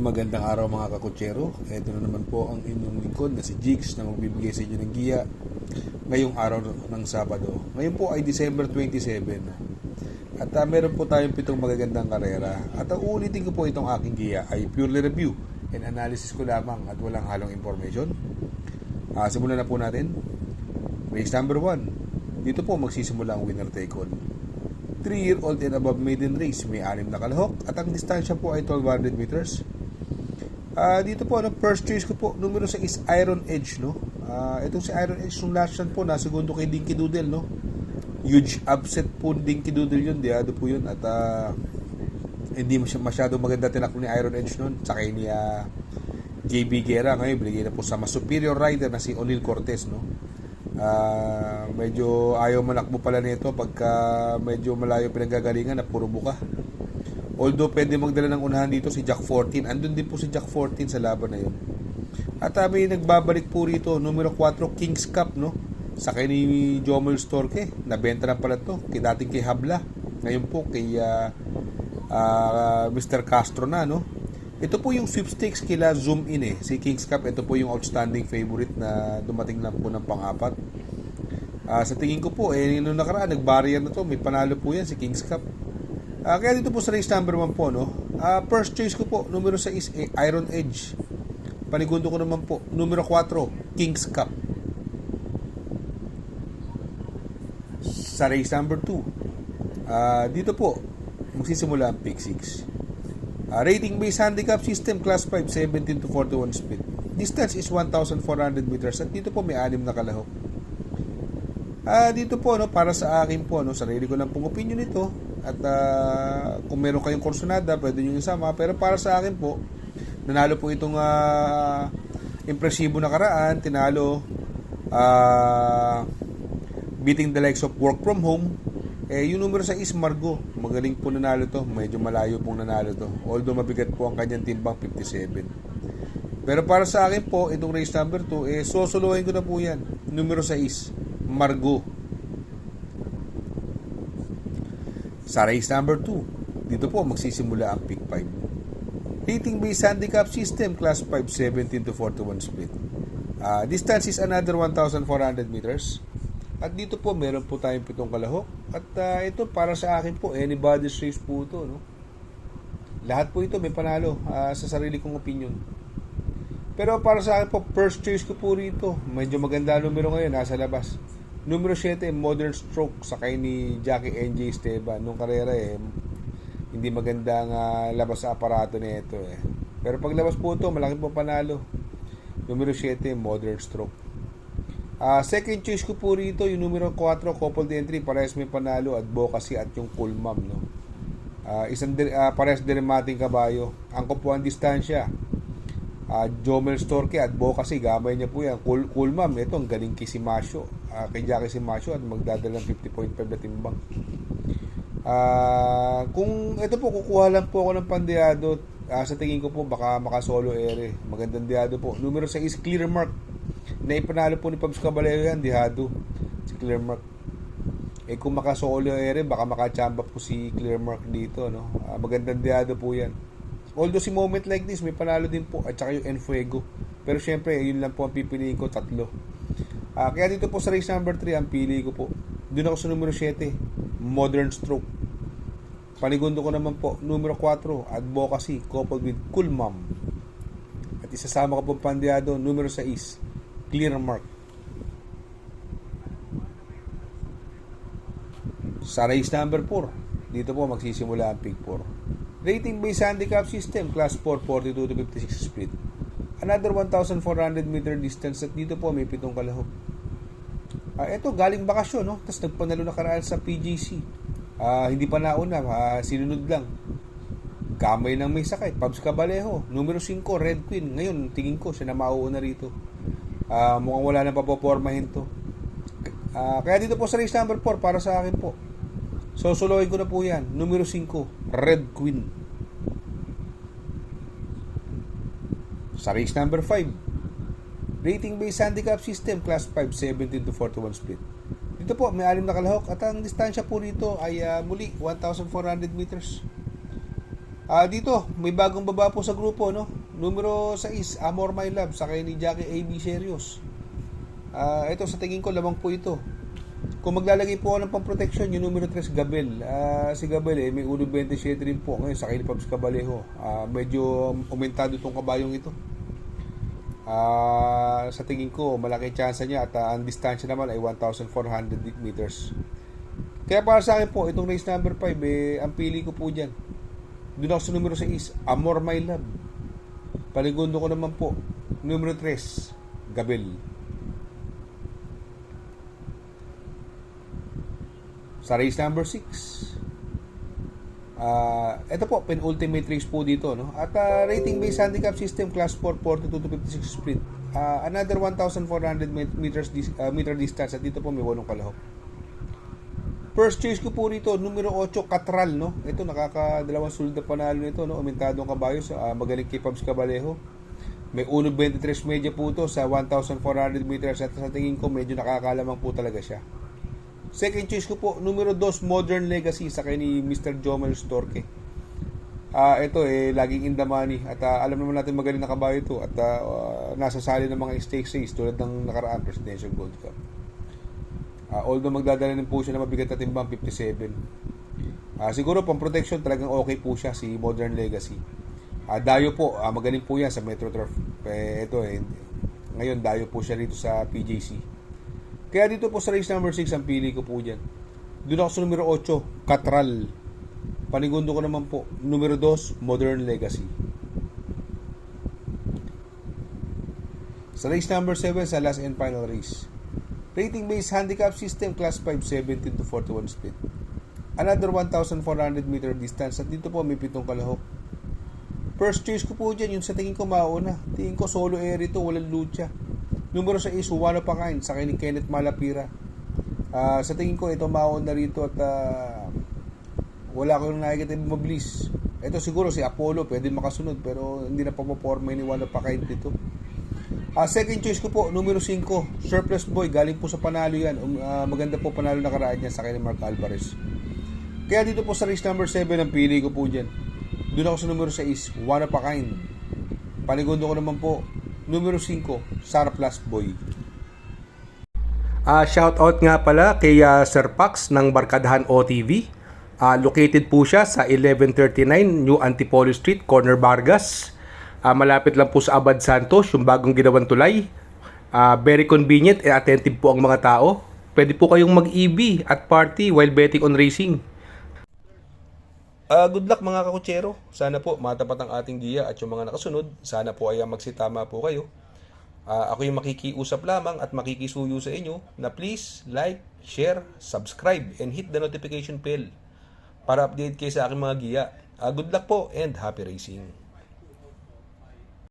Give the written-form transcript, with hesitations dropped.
Magandang araw mga kakutsero. Ito na naman po ang inyong lingkod na si Jigs na magbibigay sa inyo ng giya ngayong araw ng Sabado. Ngayon po ay December 27. At meron po tayong 7 magagandang karera. At uulitin ko po itong aking giya ay purely review and analysis ko lamang at walang halong information. Simulan na po natin. Race number 1. Dito po magsisimula ang winner take all. 3-year-old and above maiden race, may 6 na kalahok at ang distansya po ay 1200 meters. Dito po, first choice ko po, numero 6 is Iron Edge, no? Itong si Iron Edge, nung last run po, nasegundo kay Dinky Doodle, no? Huge upset po Dinky Doodle yun, diado po yun. At hindi masyado maganda tinakbo ni Iron Edge nun. Tsaka ni JB Guerra, ngayon, binigay na po sa mas superior rider na si O'Neil Cortez, no? Medyo ayaw manakbo pala nito pagka medyo malayo pinanggagalingan na puro buka. Although pwede magdala ng unahan dito si Jack 14. Andun din po si Jack 14 sa laban na yun. At may nagbabalik po rito, numero 4, King's Cup, no? Sa kay ni Jomel Storke. Nabenta na pala to. Dating kay Habla. Ngayon po kay Mr. Castro na, no? Ito po yung sweepstakes kila zoom in Si King's Cup, ito po yung outstanding favorite na dumating lang po ng pang-apat. Sa tingin ko po, nung nakaraan, nag-barrier na to. May panalo po yan si King's Cup. Kaya dito po sa race number 1 po, no? First choice ko po, numero 6, Iron Edge. Panigundo ko naman po, numero 4, King's Cup. Sa race number 2, dito po, magsisimula ang pick 6. Rating based handicap system, class 5, 17 to 41 speed. Distance is 1,400 meters at dito po may 6 na kalahok. Dito po, no, para sa akin po, no, sarili ko lang pong opinion nito. At kung meron kayong kursonada, pwede nyo isama. Pero para sa akin po, nanalo po itong impresibo na karaan. Tinalo, beating the likes of Work From Home. Yung numero 6 is Margo. Magaling po nanalo to. Medyo malayo pong nanalo to. Although mabigat po ang kanyang timbang, 57. Pero para sa akin po, itong race number 2, sosolohin ko na po yan. Numero 6, Margo. Sa race number 2, dito po magsisimula ang pick 5. Rating based handicap system, class 5, 17 to 41 speed. Distance is another 1,400 meters. At dito po meron po tayong 7 kalahok. At ito para sa akin po, anybody's race po ito, no? Lahat po ito may panalo sa sarili kong opinion. Pero para sa akin po, first choice ko po rito, medyo maganda numero ngayon, nasa labas. Numero 7, Modern Stroke, sakay ni Jackie NJ Esteban. Nung karera hindi magandang labas sa aparato nito Pero paglabas po ito, malaki po panalo. Numero 7, Modern Stroke. Second choice ko po rito, yung numero 4, Coupled Entry, parehas may panalo, Advocacy at yung Cool Mom, no? Parehas diremating kabayo. Ang kupuan distansya, Jomel Storke, Advocacy, gamay niya po yan. Cool Mom, ito ang galing kay Simasio, kay Jackie Simasio at magdadala ng 50.5 na timbang. Kung ito po, kukuha lang po ako ng pandiado, sa tingin ko po baka makasolo ere. Magandang diado po. Numero 6 is Clear Mark. Naipanalo po ni Pabs Caballero yan, dihado. Si Clear Mark. Kung makasolo ere, baka makachamba po si Clear Mark dito, no? Magandang diado po yan. Although si moment like this, may panalo din po. At saka yung Enfuego. Pero syempre, yun lang po ang pipiliin ko, 3. Kaya dito po sa race number 3, ang pili ko po. Doon ako sa numero 7, Modern Stroke. Panigundo ko naman po, numero 4, Advocacy, coupled with Cool Mom. At isasama ko po pandiado, numero 6, Clear Mark. Sa race number 4, dito po magsisimula ang pick 4. Rating based handicap system, class 4, 42 to 56 speed. Another 1,400 meter distance at dito po may 7 kalahok. Ito galing bakasyon, no? Tapos nagpanalo na karaan sa PGC. Hindi pa nauna, sinunod lang. Kamay ng may sakit, Pabs Caballero, numero 5, Red Queen. Ngayon, tingin ko siya na mauuna rito. Mukhang wala na papopormahin to. Kaya dito po sa race number 4, para sa akin po, sosolohin ko na po yan. Numero 5, Red Queen. Sa race number 5, rating based handicap system, class 5, 17 to 41 speed. Dito po, may 6 na kalahok at ang distansya po rito ay muli 1,400 meters. Dito, may bagong baba po sa grupo, no? numero 6, Amor My Love, sakay ni Jackie AB Serious. Ito sa tingin ko lamang po ito. Kung maglalagay po ako ng pang-protection, yung numero 3, Gabel. Si Gabel may 1.27 rin po. Ngayon, sakay ni Pabs Cabalejo. Medyo umentado itong kabayong ito. Sa tingin ko, malaki chance niya at ang distansya naman ay 1,400 meters. Kaya para sa akin po, itong race number 5, ang pili ko po dyan. Doon ako sa numero 6, Amor My Love. Paligundo ko naman po, numero 3, Gabel. Sa race number 6, ito po, penultimate race po dito, no? At rating based handicap system, class 4, 42 to 56 split. Another 1,400 meter distance at dito po may 8 kalahok. First choice ko po rito, numero 8, Catral, no? Ito, nakakadalawang sulod na panalo nito, no? Aumentadong kabayo, magaling kay Pabs Cabalejo. May 1.23 medya po ito sa 1,400 meters at sa tingin ko medyo nakakalamang po talaga siya. Second choice ko po, numero 2, Modern Legacy, sa kay ni Mr. Jomel Storke. Ito, laging in the money at alam naman natin magaling na kabayo ito at nasa sali ng mga stakes race tulad ng nakaraan Presidential Gold Cup. Although magdadala din po siya na mabigat na timbang 57. Siguro pang protection talagang okay po siya si Modern Legacy. Dayo po, magaling po yan sa Metro Turf. Ngayon dayo po siya rito sa PJC. Kaya dito po sa race number 6 ang pili ko po dyan. Doon ako sa numero 8, Catral. Panigundo ko naman po, numero 2, Modern Legacy. Sa race number 7, sa last and final race, rating based handicap system, class 5, 17 to 41 split. Another 1,400 meter distance at dito po may 7 kalahok. First choice ko po dyan, yung sa tingin ko mauna. Tingin ko solo air ito, walang lucha. Numero 6, One of a Kind, sa ni Kenneth Malapira. Sa tingin ko ito mauna rito at wala ko yung nakikita mabilis. Ito siguro si Apollo pwede makasunod pero hindi na papaporma ni One of a Kind dito. Second choice ko po, numero 5, Surplus Boy. Galing po sa panalo yan. Maganda po panalo na karaan niya sa kay Mark Alvarez. Kaya dito po sa race number 7, ang pili ko po dyan. Doon ako sa numero 6, One of a Kind. Panigundo ko naman po, numero 5, Surplus Boy. Shout out nga pala kay Sir Pax ng Barkadahan OTV. Located po siya sa 1139 New Antipolo Street, Corner Vargas. Malapit lang po sa Abad Santos, yung bagong ginawang tulay. Very convenient and attentive po ang mga tao. Pwede po kayong mag-EB at party while betting on racing. Good luck mga kakutsero. Sana po matapat ang ating giya at yung mga nakasunod. Sana po ay magsitama po kayo. Ako yung makikiusap lamang at makikisuyo sa inyo na please like, share, subscribe, and hit the notification bell para update kayo sa aking mga giya. Good luck po and happy racing.